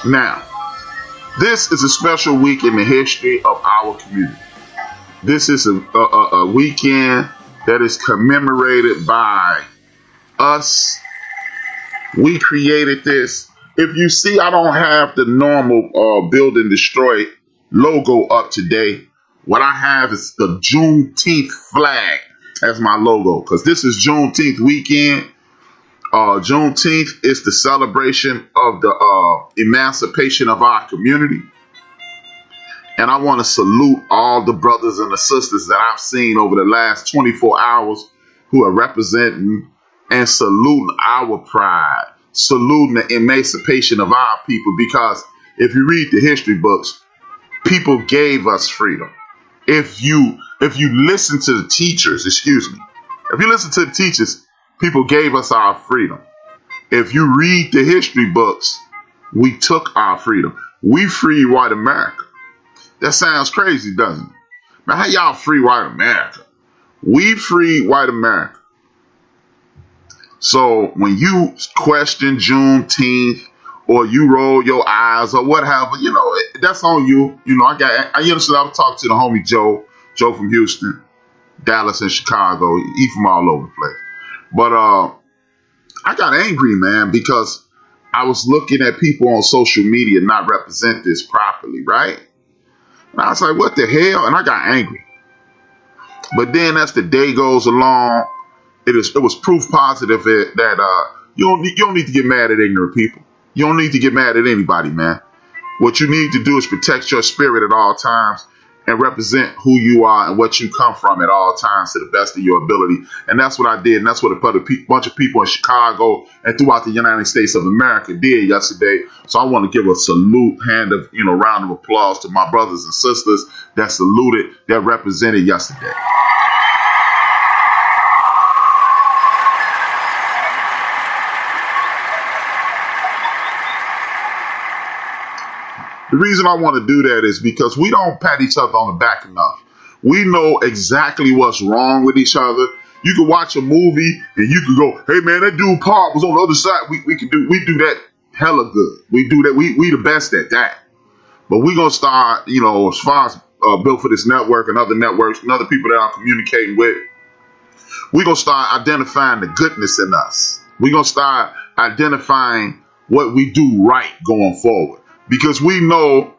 Now, this is a special week in the history of our community. This is a weekend that is commemorated by us. We created this. If you see, I don't have the normal Build and Destroy logo up today. What I have is the Juneteenth flag as my logo, because this is Juneteenth weekend. Juneteenth is the celebration of the emancipation of our community. And I want to salute all the brothers and the sisters that I've seen over the last 24 hours who are representing and saluting our pride, saluting the emancipation of our people. Because if you read the history books, people gave us freedom. If you listen to the teachers, if you listen to the teachers, people gave us our freedom. If you read the history books, we took our freedom. We freed white America. That sounds crazy, doesn't it? Man, how y'all free white America? We freed white America. So when you question Juneteenth or you roll your eyes or whatever, that's on you. I was talking to the homie Joe from Houston, Dallas, and Chicago. He from all over the place. But I got angry, man, because I was looking at people on social media not represent this properly, right? And I was like, what the hell? And I got angry. But then as the day goes along, it was proof positive that you don't need to get mad at ignorant people. You don't need to get mad at anybody, man. What you need to do is protect your spirit at all times and represent who you are and what you come from at all times to the best of your ability. And that's what I did. And that's what a bunch of people in Chicago and throughout the United States of America did yesterday. So I want to give a salute, round of applause to my brothers and sisters that saluted, that represented yesterday. The reason I want to do that is because we don't pat each other on the back enough. We know exactly what's wrong with each other. You can watch a movie and you can go, hey man, that dude Park was on the other side. We do that hella good. We do that. We the best at that. But we're going to start, as far as Built for This network and other networks and other people that I'm communicating with, we're going to start identifying the goodness in us. We're going to start identifying what we do right going forward. Because we know,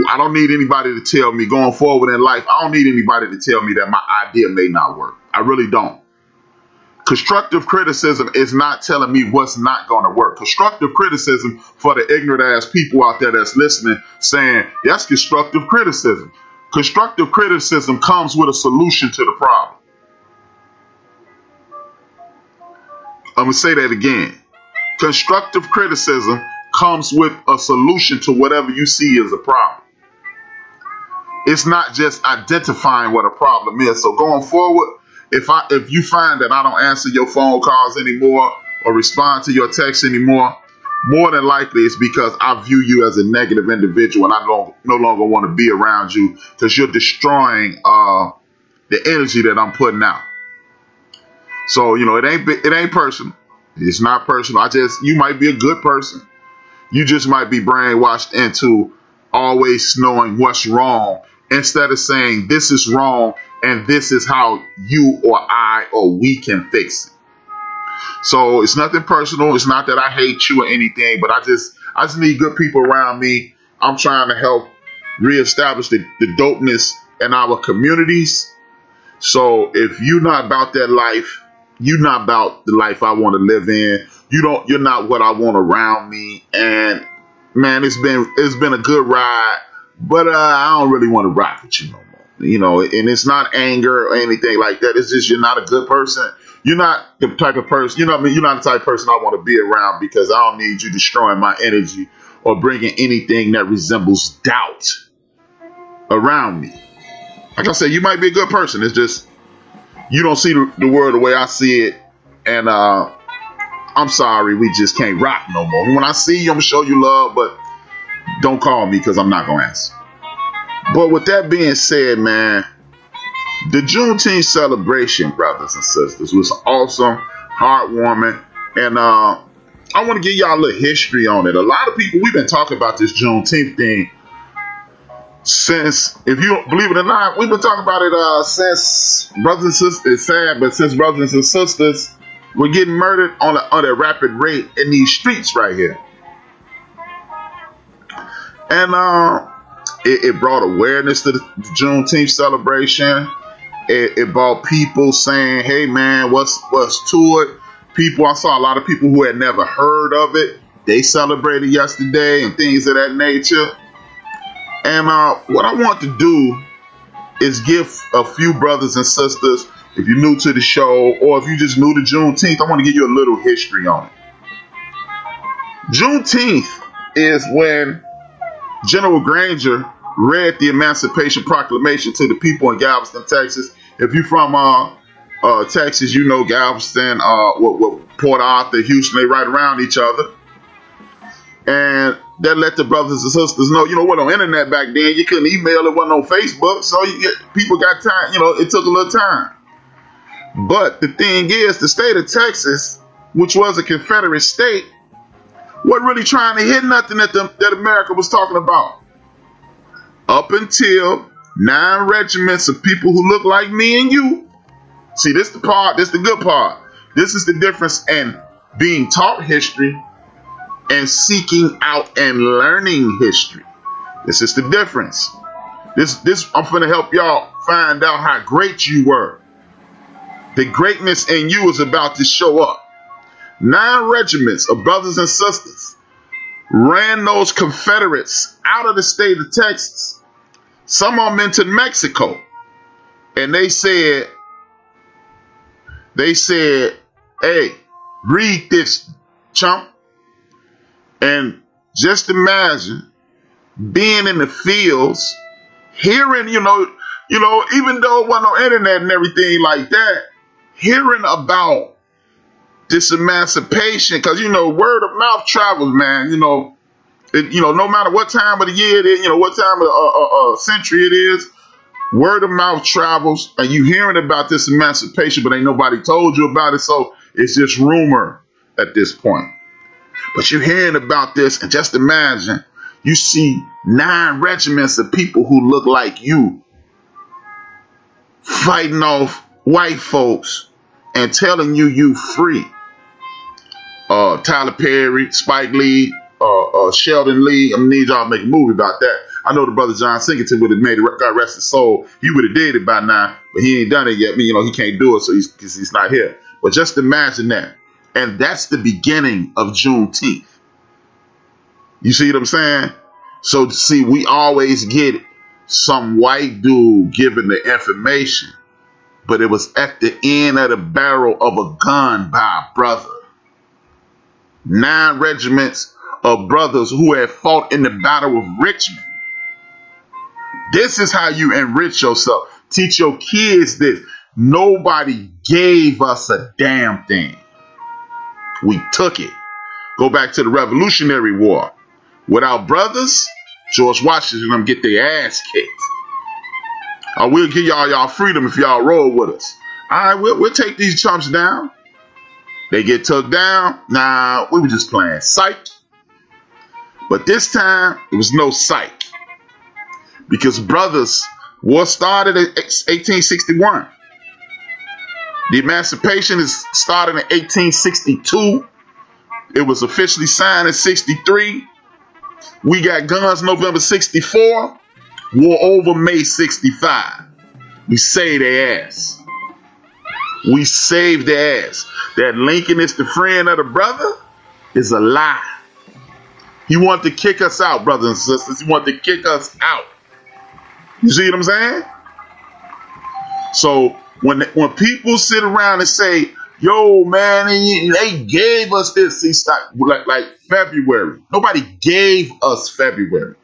I don't need anybody to tell me going forward in life, I don't need anybody to tell me that my idea may not work. I really don't. Constructive criticism is not telling me what's not going to work. Constructive criticism, for the ignorant ass people out there that's listening, saying that's constructive criticism. Constructive criticism comes with a solution to the problem. I'm going to say that again. Constructive criticism comes with a solution to whatever you see as a problem. It's not just identifying what a problem is. So going forward, if you find that I don't answer your phone calls anymore or respond to your texts anymore, more than likely it's because I view you as a negative individual and I no longer want to be around you because you're destroying the energy that I'm putting out. So, it ain't personal. It's not personal. You might be a good person. You just might be brainwashed into always knowing what's wrong instead of saying this is wrong and this is how you or I or we can fix it. So it's nothing personal. It's not that I hate you or anything, but I just need good people around me. I'm trying to help reestablish the dopeness in our communities. So if you're not about that life, you're not about the life I want to live in. You're not what I want around me. And man, it's been a good ride, but I don't really want to ride with you no more. And it's not anger or anything like that. It's just you're not a good person. You're not the type of person. You're not the type of person I want to be around because I don't need you destroying my energy or bringing anything that resembles doubt around me. Like I said, you might be a good person. It's just you don't see the world the way I see it, and I'm sorry, we just can't rock no more. When I see you, I'm gonna show you love, but don't call me because I'm not gonna answer. But with that being said, man, the Juneteenth celebration, brothers and sisters, was awesome, heartwarming, and I want to give y'all a little history on it. A lot of people, we've been talking about this Juneteenth thing since, if you believe it or not, we've been talking about it since brothers and sisters. It's sad, but since brothers and sisters were getting murdered on a rapid rate in these streets right here. And it brought awareness to the Juneteenth celebration. It brought people saying, hey man, what's to it? People, I saw a lot of people who had never heard of it. They celebrated yesterday and things of that nature. And what I want to do is give a few brothers and sisters, if you're new to the show or if you just new to Juneteenth, I want to give you a little history on it. Juneteenth is when General Granger read the Emancipation Proclamation to the people in Galveston, Texas. If you're from Texas, you know Galveston, Port Arthur, Houston, they right around each other. And that let the brothers and sisters know, what on internet back then, you couldn't email, it wasn't on Facebook, so people got time, it took a little time. But the thing is, the state of Texas, which was a Confederate state, wasn't really trying to hit nothing that America was talking about. Up until 9 regiments of people who look like me and you. See, this the good part. This is the difference in being taught history and seeking out and learning history. This is the difference. This I'm going to help y'all find out how great you were. The greatness in you is about to show up. 9 regiments of brothers and sisters ran those Confederates out of the state of Texas. Some of them into Mexico. And they said, hey, read this, chump. And just imagine being in the fields, hearing, even though it wasn't no internet and everything like that, hearing about this emancipation, because word of mouth travels, man. No matter what time of the year it is, what time of century it is, word of mouth travels, and you hearing about this emancipation, but ain't nobody told you about it, so it's just rumor at this point. But you're hearing about this, and just imagine, you see 9 regiments of people who look like you fighting off white folks and telling you free. Tyler Perry, Spike Lee, Sheldon Lee. I'm gonna need y'all to make a movie about that. I know the brother John Singleton would have made it, God rest his soul. He would have did it by now, but he ain't done it yet. He can't do it, so he's not here. But just imagine that. And that's the beginning of Juneteenth. You see what I'm saying? So, see, we always get some white dude giving the information, but it was at the end of the barrel of a gun by a brother. 9 regiments of brothers who had fought in the Battle of Richmond. This is how you enrich yourself. Teach your kids this. Nobody gave us a damn thing. We took it. Go back to the Revolutionary War. Without brothers, George Washington them get their ass kicked. We'll give y'all freedom if y'all roll with us. All right, we'll take these chumps down. They get took down. Nah, we were just playing psych. But this time, it was no psych. Because brothers, war started in 1861. The emancipation is started in 1862. It was officially signed in 63. We got guns November 64. War over May 65. We saved their ass. We saved their ass. That Lincoln is the friend of the brother is a lie. He wanted to kick us out, brothers and sisters. He wanted to kick us out. You see what I'm saying? So when people sit around and say, yo, man, they gave us this. See, like February. Nobody gave us February.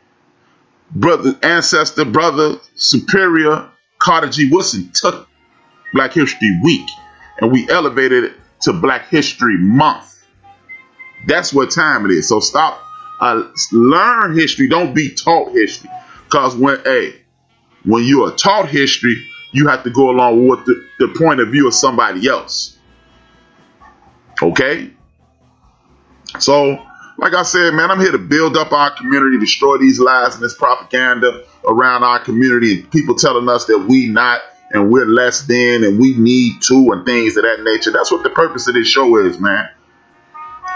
Ancestor, brother, superior, Carter G. Woodson took Black History Week and we elevated it to Black History Month. That's what time it is. So stop. Learn history. Don't be taught history. Because when you are taught history, you have to go along with the point of view of somebody else. Okay? So, like I said, man, I'm here to build up our community, destroy these lies and this propaganda around our community. People telling us that we not and we're less than and we need to and things of that nature. That's what the purpose of this show is, man.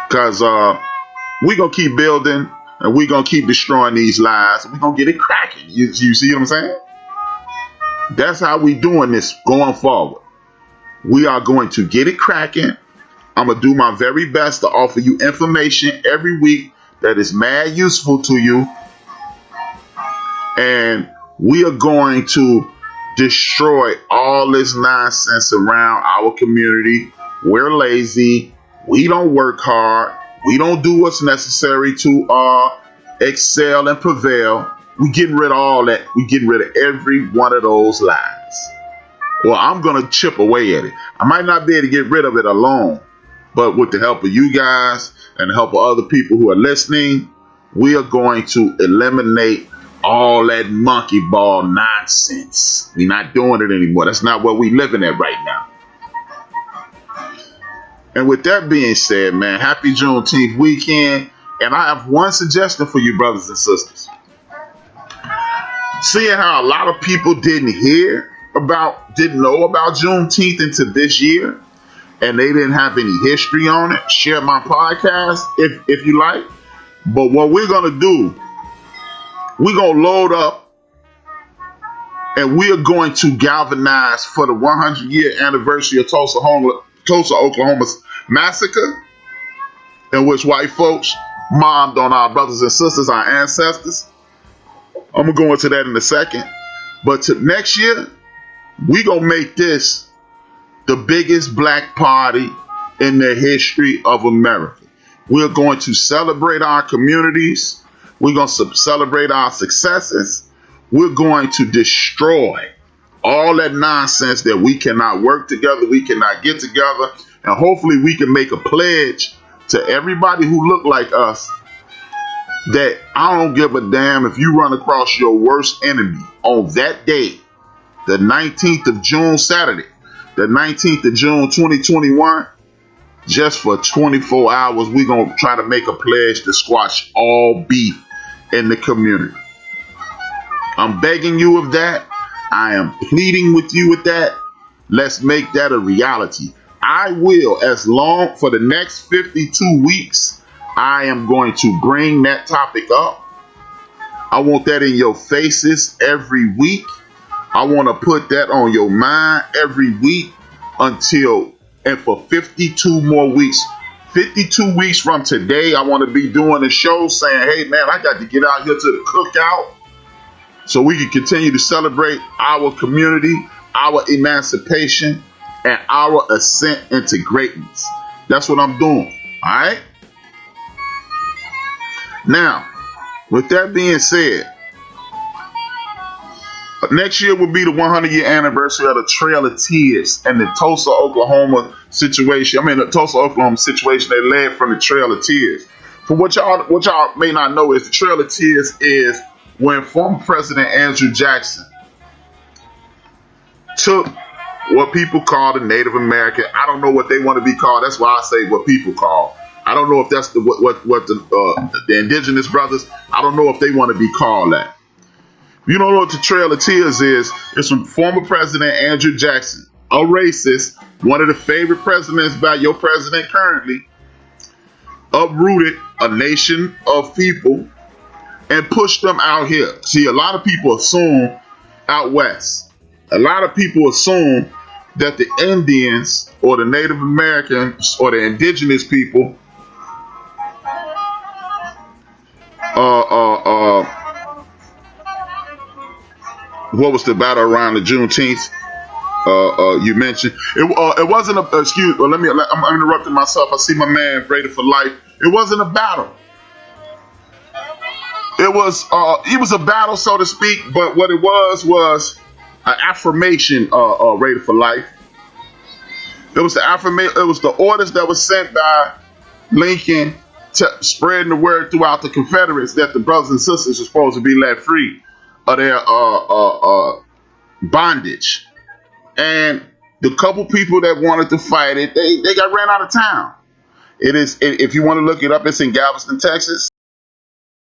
Because we're going to keep building and we're going to keep destroying these lies. We're going to get it cracking. You see what I'm saying? That's how we doing this going forward. We are going to get it cracking. I'm going to do my very best to offer you information every week that is mad useful to you. And we are going to destroy all this nonsense around our community. We're lazy. We don't work hard. We don't do what's necessary to excel and prevail. We getting rid of all that. We getting rid of every one of those lies. Well, I'm going to chip away at it. I might not be able to get rid of it alone. But with the help of you guys and the help of other people who are listening, we are going to eliminate all that monkey ball nonsense. We're not doing it anymore. That's not what we're living at right now. And with that being said, man, happy Juneteenth weekend. And I have one suggestion for you, brothers and sisters. Seeing how a lot of people didn't know about Juneteenth until this year, and they didn't have any history on it, share my podcast if you like. But what we're going to do, we're going to load up and we are going to galvanize for the 100-year anniversary of Tulsa, Oklahoma's massacre, in which white folks mobbed on our brothers and sisters, our ancestors. I'm going to go into that in a second. But next year, we're going to make this the biggest black party in the history of America. We're going to celebrate our communities. We're going to celebrate our successes. We're going to destroy all that nonsense that we cannot work together, we cannot get together, and hopefully we can make a pledge to everybody who look like us that I don't give a damn if you run across your worst enemy on that day, the 19th of June, Saturday, the 19th of June, 2021, just for 24 hours, we're going to try to make a pledge to squash all beef in the community. I'm begging you of that. I am pleading with you with that. Let's make that a reality. I will, as long for the next 52 weeks, I am going to bring that topic up. I want that in your faces every week. I want to put that on your mind every week and for 52 more weeks. 52 weeks from today, I want to be doing a show saying, hey, man, I got to get out here to the cookout so we can continue to celebrate our community, our emancipation, and our ascent into greatness. That's what I'm doing. All right? Now, with that being said, next year will be the 100-year anniversary of the Trail of Tears and the Tulsa, Oklahoma situation. The Tulsa, Oklahoma situation that led from the Trail of Tears. For what y'all may not know is the Trail of Tears is when former President Andrew Jackson took what people call the Native American. I don't know what they want to be called. That's why I say what people call. I don't know if that's the indigenous brothers. I don't know if they want to be called that. You don't know what the Trail of Tears is? It's from former President Andrew Jackson, a racist, one of the favorite presidents by your president currently, uprooted a nation of people and pushed them out here. See, a lot of people assume out west, a lot of people assume that the Indians or the Native Americans or the indigenous people what was the battle around the Juneteenth? You mentioned it wasn't a excuse. Well, I'm interrupting myself. I see my man Raider for Life. It wasn't a battle. It was a battle, so to speak. But what it was an affirmation. Raider for Life. It was the affirmation. It was the orders that was sent by Lincoln to spreading the word throughout the Confederates that the brothers and sisters were supposed to be let free of their bondage. And the couple people that wanted to fight it, they got ran out of town. It is. If you want to look it up, it's in Galveston, Texas.